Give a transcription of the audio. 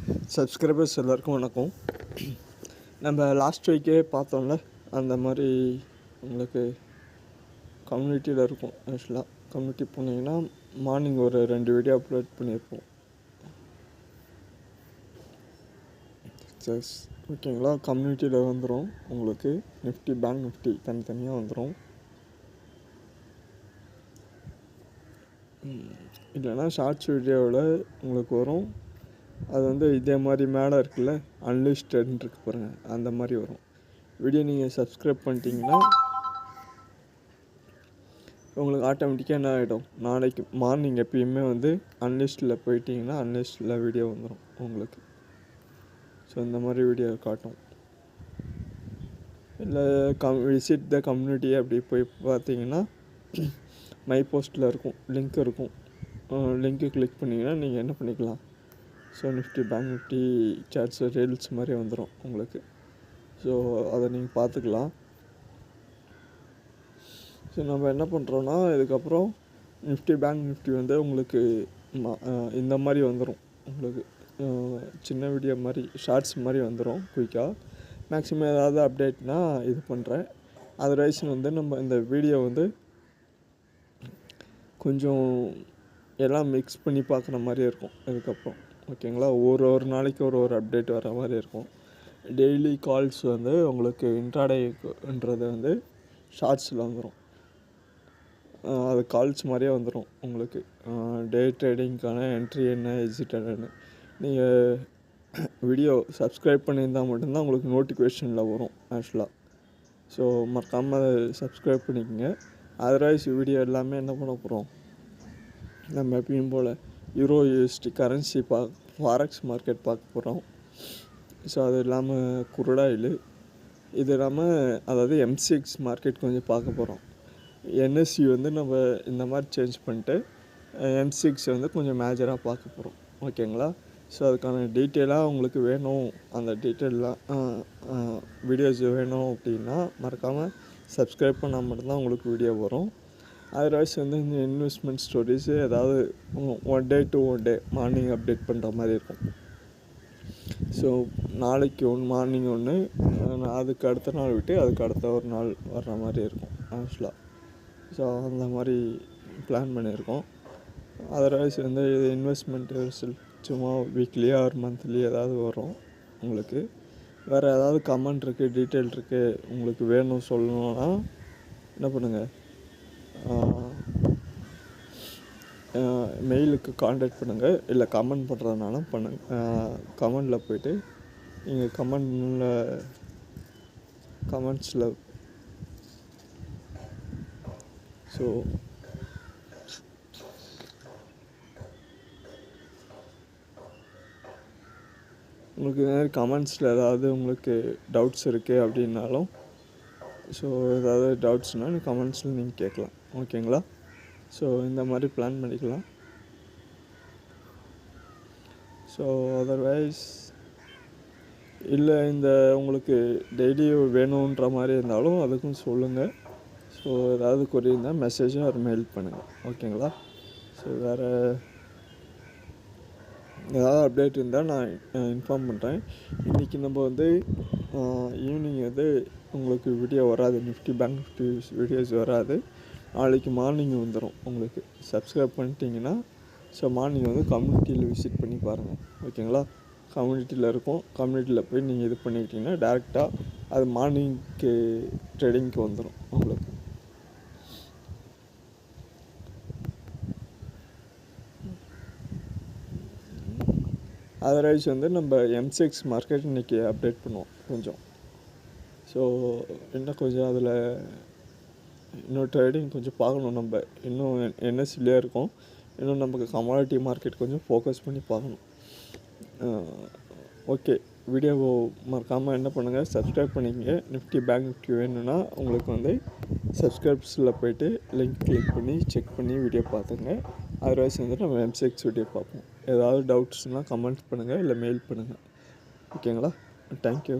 Subscribers எல்லாருக்கும் வணக்கம். நம்ம லாஸ்ட் வீக்கே பார்த்தோம்ல, அந்த மாதிரி உங்களுக்கு கம்யூனிட்டியில் இருக்கும். ஆக்சுவலாக கம்யூனிட்டி போனீங்கன்னா மார்னிங் ஒரு 2 வீடியோ அப்லோட் பண்ணியிருப்போம். ஜஸ்ட் ஓகேங்களா, கம்யூனிட்டியில் வந்துடும் உங்களுக்கு நிஃப்டி, பேங்க் நிஃப்டி தனித்தனியாக வந்துடும். இல்லைன்னா ஷார்ட்ஸ் வீடியோவில் உங்களுக்கு வரும். அது வந்து இதே மாதிரி மேலே இருக்குல்ல, அன்லிஸ்டட்னு இருக்கு பாருங்கள், அந்த மாதிரி வரும். வீடியோ நீங்கள் சப்ஸ்கிரைப் பண்ணிட்டீங்கன்னா உங்களுக்கு ஆட்டோமேட்டிக்காக என்ன ஆகிடும், நாளைக்கு மார்னிங் எப்பயுமே வந்து அன்லிஸ்ட்டில் போயிட்டிங்கன்னா அன்லிஸ்ட்டில் வீடியோ வந்துடும் உங்களுக்கு. ஸோ இந்த மாதிரி வீடியோ காட்டும். இல்லை விசிட் த கம்யூனிட்டி அப்படி போய் பார்த்தீங்கன்னா மை போஸ்ட்டில் இருக்கும், லிங்க் இருக்கும். லிங்க்கு கிளிக் பண்ணிங்கன்னா நீங்கள் என்ன பண்ணிக்கலாம், so Nifty, bank Nifty shorts reels மாதிரி வந்துடும் உங்களுக்கு. ஸோ அதை நீங்கள் பார்த்துக்கலாம். ஸோ நம்ம என்ன பண்ணுறோன்னா, இதுக்கப்புறம் நிஃப்டி, பேங்க் நிஃப்டி வந்து உங்களுக்கு இந்த மாதிரி வந்துடும் உங்களுக்கு. சின்ன வீடியோ மாதிரி, ஷார்ட்ஸ் மாதிரி வந்துடும் குயிக்காக. மேக்ஸிமம் ஏதாவது அப்டேட்னால் இது பண்ணுறேன். அதர்வைஸ் வந்து நம்ம இந்த வீடியோ வந்து கொஞ்சம் எல்லாம் மிக்ஸ் பண்ணி பார்க்குற மாதிரி இருக்கும் இதுக்கப்புறம். ஓகேங்களா, ஒரு நாளைக்கு ஒரு அப்டேட் வர மாதிரி இருக்கும். டெய்லி கால்ஸ் வந்து உங்களுக்கு இன்ட்ராடேன்றது வந்து ஷார்ட்ஸில் வந்துடும். அது கால்ஸ் மாதிரியே வந்துடும் உங்களுக்கு. டே ட்ரேடிங்க்கான என்ட்ரி என்ன, எக்ஸிட் என்னன்னு நீங்கள் வீடியோ சப்ஸ்கிரைப் பண்ணியிருந்தால் மட்டும்தான் உங்களுக்கு நோட்டிஃபிகேஷனில் வரும் ஆக்சுவலாக. ஸோ மறக்காமல் சப்ஸ்கிரைப் பண்ணிக்கோங்க. அதர்வைஸ் வீடியோ எல்லாமே என்ன பண்ண போகிறோம், நம்ம எப்பயும் போல் euro USD currency forex market பார்க்க போகிறோம். ஸோ அது இல்லாமல் குருடாயில், இது இல்லாமல் அதாவது M6 மார்க்கெட் கொஞ்சம் பார்க்க போகிறோம். NSE வந்து நம்ம இந்த மாதிரி சேஞ்ச் பண்ணிட்டு M6 வந்து கொஞ்சம் மேஜராக பார்க்க போகிறோம். ஓகேங்களா, ஸோ அதுக்கான டீட்டெயிலாக உங்களுக்கு வேணும், அந்த டீட்டெயிலாம் வீடியோஸ் வேணும் அப்படின்னா மறக்காமல் சப்ஸ்கிரைப் பண்ணால் மட்டும்தான் உங்களுக்கு வீடியோ வரும். அதர்வைஸ் வந்து இந்த இன்வெஸ்ட்மெண்ட் ஸ்டோரிஸு ஏதாவது 1 டே to 1 டே மார்னிங் அப்டேட் பண்ணுற மாதிரி இருக்கும். ஸோ நாளைக்கு மார்னிங் ஒன்று, அதுக்கு அடுத்த நாள் விட்டு அதுக்கு அடுத்த ஒரு நாள் வர்ற மாதிரி இருக்கும் ஆக்சுவலாக. ஸோ அந்த மாதிரி பிளான் பண்ணியிருக்கோம். அதர்வைஸ் வந்து இது இன்வெஸ்ட்மெண்ட் சும்மா வீக்லி ஆர் மந்த்லி ஏதாவது வரும் உங்களுக்கு. வேறு ஏதாவது கமெண்ட் இருக்குது, டீட்டெயில் இருக்குது, உங்களுக்கு வேணும் சொல்லணுன்னா என்ன பண்ணுங்கள், மெயிலுக்கு காண்டாக்ட் பண்ணுங்கள். இல்லை கமெண்ட் பண்ணுறதுனாலும் கமெண்டில் போய்ட்டு நீங்கள் கமெண்ட்ஸில் ஸோ உங்களுக்கு இந்த மாதிரி கமெண்ட்ஸில் ஏதாவது உங்களுக்கு டவுட்ஸ் இருக்குது அப்படின்னாலும், ஸோ ஏதாவது டவுட்ஸ்னால் கமெண்ட்ஸில் நீங்கள் கேட்கலாம். ஓகேங்களா, ஸோ இந்த மாதிரி பிளான் பண்ணிக்கலாம். ஸோ அதர்வைஸ் இல்லை இந்த உங்களுக்கு டெய்லி வேணுன்ற மாதிரி இருந்தாலும் அதுக்கும் சொல்லுங்கள். ஸோ ஏதாவது கொரி இருந்தால் மெசேஜாக ஒரு மெயில் பண்ணுங்கள். ஓகேங்களா, ஸோ வேறு ஏதாவது அப்டேட் இருந்தால் நான் இன்ஃபார்ம் பண்ணுறேன். இன்றைக்கி நம்ம வந்து ஈவினிங் வந்து உங்களுக்கு வீடியோ வராது, நிஃப்டி பேங்க் நிஃப்டி வீடியோஸ் வராது. நாளைக்கு மார்னிங் வந்துடும் உங்களுக்கு. சப்ஸ்கிரைப் பண்ணிட்டீங்கன்னா ஸோ மார்னிங் வந்து கம்யூனிட்டியில் விசிட் பண்ணி பாருங்கள். ஓகேங்களா, கம்யூனிட்டியில் இருக்கும். கம்யூனிட்டியில் போய் நீங்கள் இது பண்ணிக்கிட்டிங்கன்னா டேரெக்டாக அது மார்னிங்க்கு ட்ரேடிங்க்கு வந்துடும் உங்களுக்கு. அதர்வைஸ் வந்து நம்ம M6 மார்க்கெட் இன்றைக்கி அப்டேட் பண்ணுவோம் கொஞ்சம். ஸோ இன்னும் கொஞ்சம் அதில் இன்னும் ட்ரேடிங் கொஞ்சம் பார்க்கணும். நம்ம இன்னும் NSEலே இருக்கோம். இன்னும் நமக்கு கமாடிட்டி மார்க்கெட் கொஞ்சம் ஃபோக்கஸ் பண்ணி பார்க்கணும். ஓகே, வீடியோவை மறக்காமல் என்ன பண்ணுங்கள், சப்ஸ்கிரைப் பண்ணிக்கங்க. நிஃப்டி பேங்க் நிஃப்டி வேணும்னா உங்களுக்கு வந்து சப்ஸ்கிரைப்ஸில் போய்ட்டு லிங்க் கிளிக் பண்ணி செக் பண்ணி வீடியோ பார்த்துங்க. அதர்வைஸ் வந்து நம்ம M6 வீடியோ பார்ப்போம். ஏதாவது டவுட்ஸ்னால் கமெண்ட் பண்ணுங்கள், இல்லை மெயில் பண்ணுங்கள். ஓகேங்களா, தேங்க்யூ.